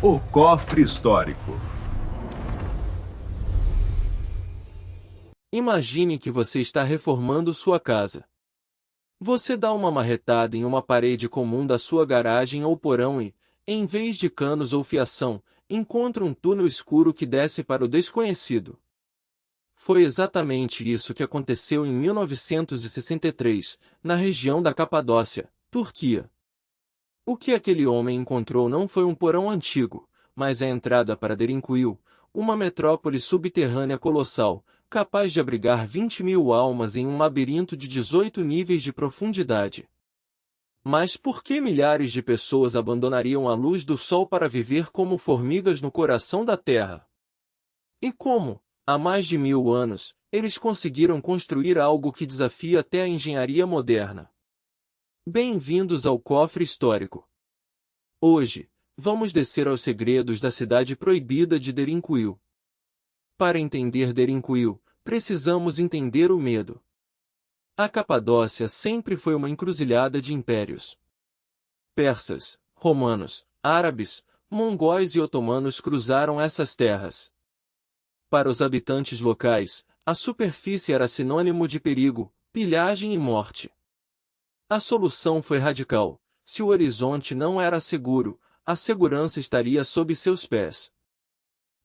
O cofre histórico. Imagine que você está reformando sua casa. Você dá uma marretada em uma parede comum da sua garagem ou porão e, em vez de canos ou fiação, encontra um túnel escuro que desce para o desconhecido. Foi exatamente isso que aconteceu em 1963, na região da Capadócia, Turquia. O que aquele homem encontrou não foi um porão antigo, mas a entrada para Derinkuyu, uma metrópole subterrânea colossal, capaz de abrigar 20.000 almas em um labirinto de 18 níveis de profundidade. Mas por que milhares de pessoas abandonariam a luz do sol para viver como formigas no coração da Terra? E como, há mais de 1000 anos, eles conseguiram construir algo que desafia até a engenharia moderna? Bem-vindos ao Cofre Histórico. Hoje, vamos descer aos segredos da cidade proibida de Derinkuyu. Para entender Derinkuyu, precisamos entender o medo. A Capadócia sempre foi uma encruzilhada de impérios. Persas, romanos, árabes, mongóis e otomanos cruzaram essas terras. Para os habitantes locais, a superfície era sinônimo de perigo, pilhagem e morte. A solução foi radical. Se o horizonte não era seguro, a segurança estaria sob seus pés.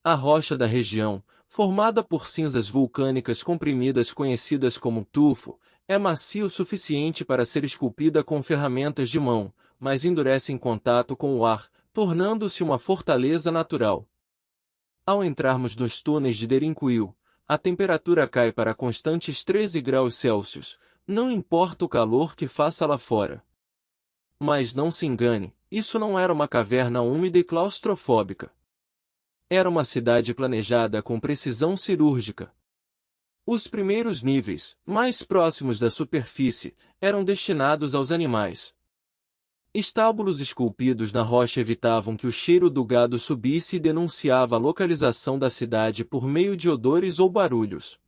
A rocha da região, formada por cinzas vulcânicas comprimidas conhecidas como tufo, é macia o suficiente para ser esculpida com ferramentas de mão, mas endurece em contato com o ar, tornando-se uma fortaleza natural. Ao entrarmos nos túneis de Derinkuyu, a temperatura cai para constantes 13 graus Celsius, não importa o calor que faça lá fora. Mas não se engane, isso não era uma caverna úmida e claustrofóbica. Era uma cidade planejada com precisão cirúrgica. Os primeiros níveis, mais próximos da superfície, eram destinados aos animais. Estábulos esculpidos na rocha evitavam que o cheiro do gado subisse e denunciava a localização da cidade por meio de odores ou barulhos.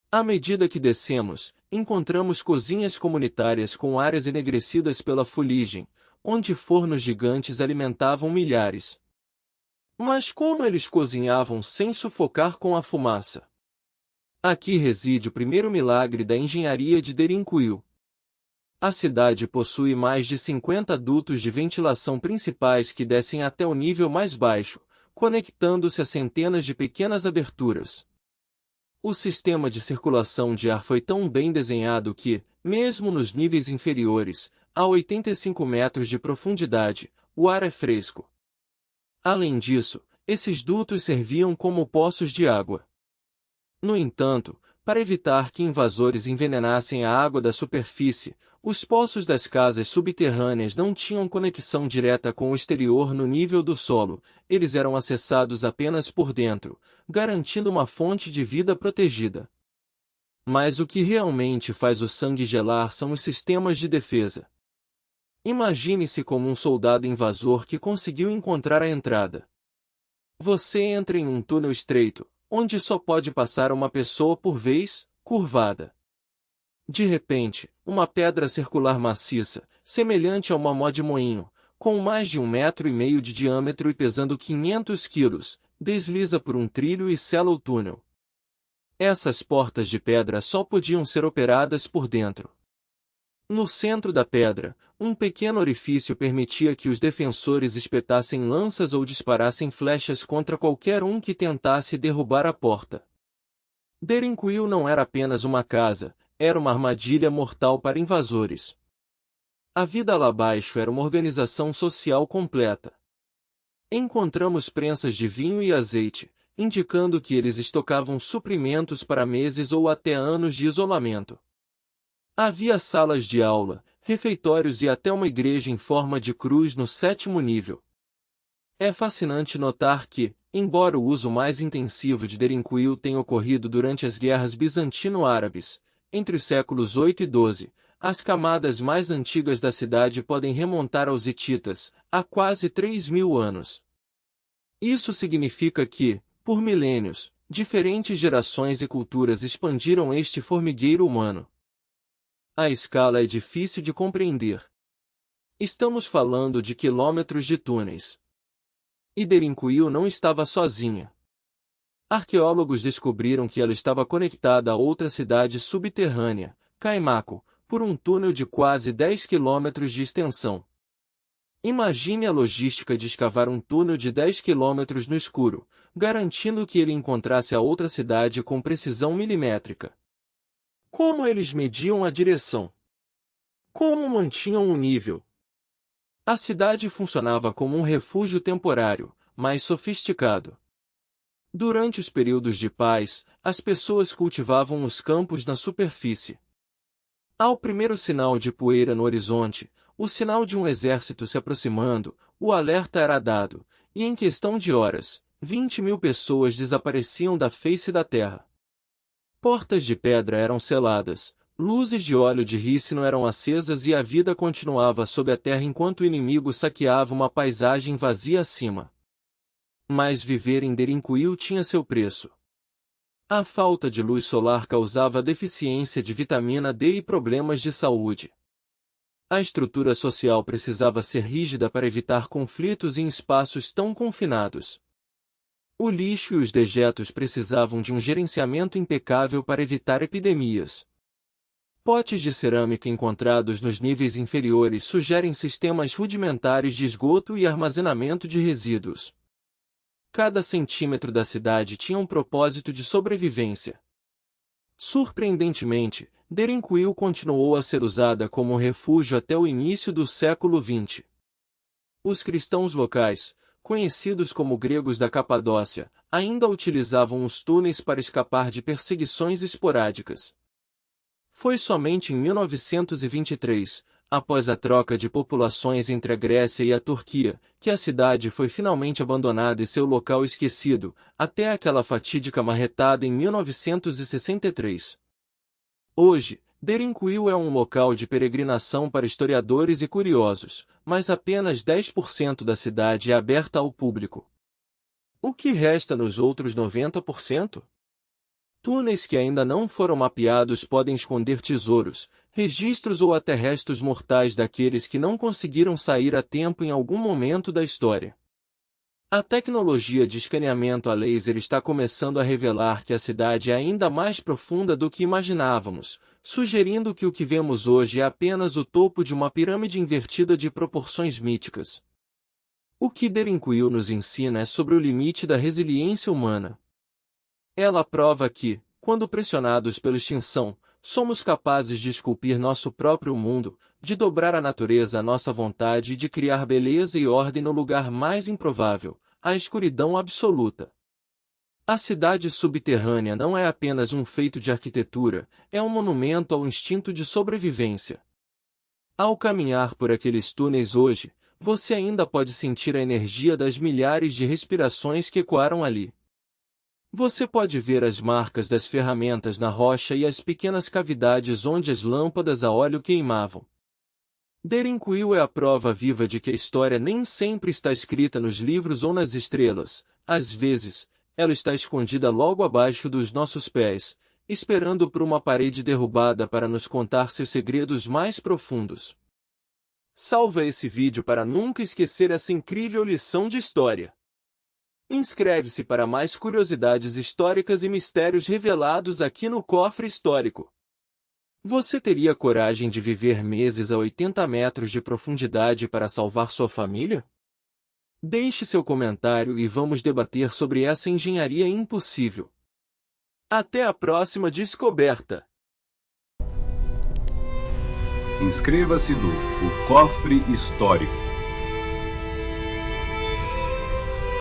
À medida que descemos, encontramos cozinhas comunitárias com áreas enegrecidas pela fuligem, onde fornos gigantes alimentavam milhares. Mas como eles cozinhavam sem sufocar com a fumaça? Aqui reside o primeiro milagre da engenharia de Derinkuyu. A cidade possui mais de 50 dutos de ventilação principais que descem até o nível mais baixo, conectando-se a centenas de pequenas aberturas. O sistema de circulação de ar foi tão bem desenhado que, mesmo nos níveis inferiores, a 85 metros de profundidade, o ar é fresco. Além disso, esses dutos serviam como poços de água. No entanto, para evitar que invasores envenenassem a água da superfície, os poços das casas subterrâneas não tinham conexão direta com o exterior no nível do solo, eles eram acessados apenas por dentro, garantindo uma fonte de vida protegida. Mas o que realmente faz o sangue gelar são os sistemas de defesa. Imagine-se como um soldado invasor que conseguiu encontrar a entrada. Você entra em um túnel estreito, onde só pode passar uma pessoa por vez, curvada. De repente, uma pedra circular maciça, semelhante a uma mó de moinho, com mais de 1,5 metros de diâmetro e pesando 500 quilos, desliza por um trilho e sela o túnel. Essas portas de pedra só podiam ser operadas por dentro. No centro da pedra, um pequeno orifício permitia que os defensores espetassem lanças ou disparassem flechas contra qualquer um que tentasse derrubar a porta. Derinkuyu não era apenas uma casa, era uma armadilha mortal para invasores. A vida lá abaixo era uma organização social completa. Encontramos prensas de vinho e azeite, indicando que eles estocavam suprimentos para meses ou até anos de isolamento. Havia salas de aula, refeitórios e até uma igreja em forma de cruz no 7º nível. É fascinante notar que, embora o uso mais intensivo de Derinkuyu tenha ocorrido durante as guerras bizantino-árabes, entre os séculos 8 e 12, as camadas mais antigas da cidade podem remontar aos hititas, há quase 3.000 anos. Isso significa que, por milênios, diferentes gerações e culturas expandiram este formigueiro humano. A escala é difícil de compreender. Estamos falando de quilômetros de túneis. E Derinkuyu não estava sozinha. Arqueólogos descobriram que ela estava conectada a outra cidade subterrânea, Caimaco, por um túnel de quase 10 quilômetros de extensão. Imagine a logística de escavar um túnel de 10 quilômetros no escuro, garantindo que ele encontrasse a outra cidade com precisão milimétrica. Como eles mediam a direção? Como mantinham o nível? A cidade funcionava como um refúgio temporário, mais sofisticado. Durante os períodos de paz, as pessoas cultivavam os campos na superfície. Ao primeiro sinal de poeira no horizonte, o sinal de um exército se aproximando, o alerta era dado, e em questão de horas, 20.000 pessoas desapareciam da face da terra. Portas de pedra eram seladas, luzes de óleo de rícino eram acesas e a vida continuava sob a terra enquanto o inimigo saqueava uma paisagem vazia acima. Mas viver em Derinkuyu tinha seu preço. A falta de luz solar causava deficiência de vitamina D e problemas de saúde. A estrutura social precisava ser rígida para evitar conflitos em espaços tão confinados. O lixo e os dejetos precisavam de um gerenciamento impecável para evitar epidemias. Potes de cerâmica encontrados nos níveis inferiores sugerem sistemas rudimentares de esgoto e armazenamento de resíduos. Cada centímetro da cidade tinha um propósito de sobrevivência. Surpreendentemente, Derinkuyu continuou a ser usada como refúgio até o início do século XX. Os cristãos locais, conhecidos como gregos da Capadócia, ainda utilizavam os túneis para escapar de perseguições esporádicas. Foi somente em 1923, após a troca de populações entre a Grécia e a Turquia, que a cidade foi finalmente abandonada e seu local esquecido, até aquela fatídica marretada em 1963. Hoje, Derinkuyu é um local de peregrinação para historiadores e curiosos, mas apenas 10% da cidade é aberta ao público. O que resta nos outros 90%? Túneis que ainda não foram mapeados podem esconder tesouros, registros ou até restos mortais daqueles que não conseguiram sair a tempo em algum momento da história. A tecnologia de escaneamento a laser está começando a revelar que a cidade é ainda mais profunda do que imaginávamos, sugerindo que o que vemos hoje é apenas o topo de uma pirâmide invertida de proporções míticas. O que Derinkuyu nos ensina é sobre o limite da resiliência humana. Ela prova que, quando pressionados pela extinção, somos capazes de esculpir nosso próprio mundo, de dobrar a natureza à nossa vontade e de criar beleza e ordem no lugar mais improvável, a escuridão absoluta. A cidade subterrânea não é apenas um feito de arquitetura, é um monumento ao instinto de sobrevivência. Ao caminhar por aqueles túneis hoje, você ainda pode sentir a energia das milhares de respirações que ecoaram ali. Você pode ver as marcas das ferramentas na rocha e as pequenas cavidades onde as lâmpadas a óleo queimavam. Derinkuyu é a prova viva de que a história nem sempre está escrita nos livros ou nas estrelas. Às vezes, ela está escondida logo abaixo dos nossos pés, esperando por uma parede derrubada para nos contar seus segredos mais profundos. Salva esse vídeo para nunca esquecer essa incrível lição de história. Inscreve-se para mais curiosidades históricas e mistérios revelados aqui no Cofre Histórico. Você teria coragem de viver meses a 80 metros de profundidade para salvar sua família? Deixe seu comentário e vamos debater sobre essa engenharia impossível. Até a próxima descoberta! Inscreva-se no O Cofre Histórico.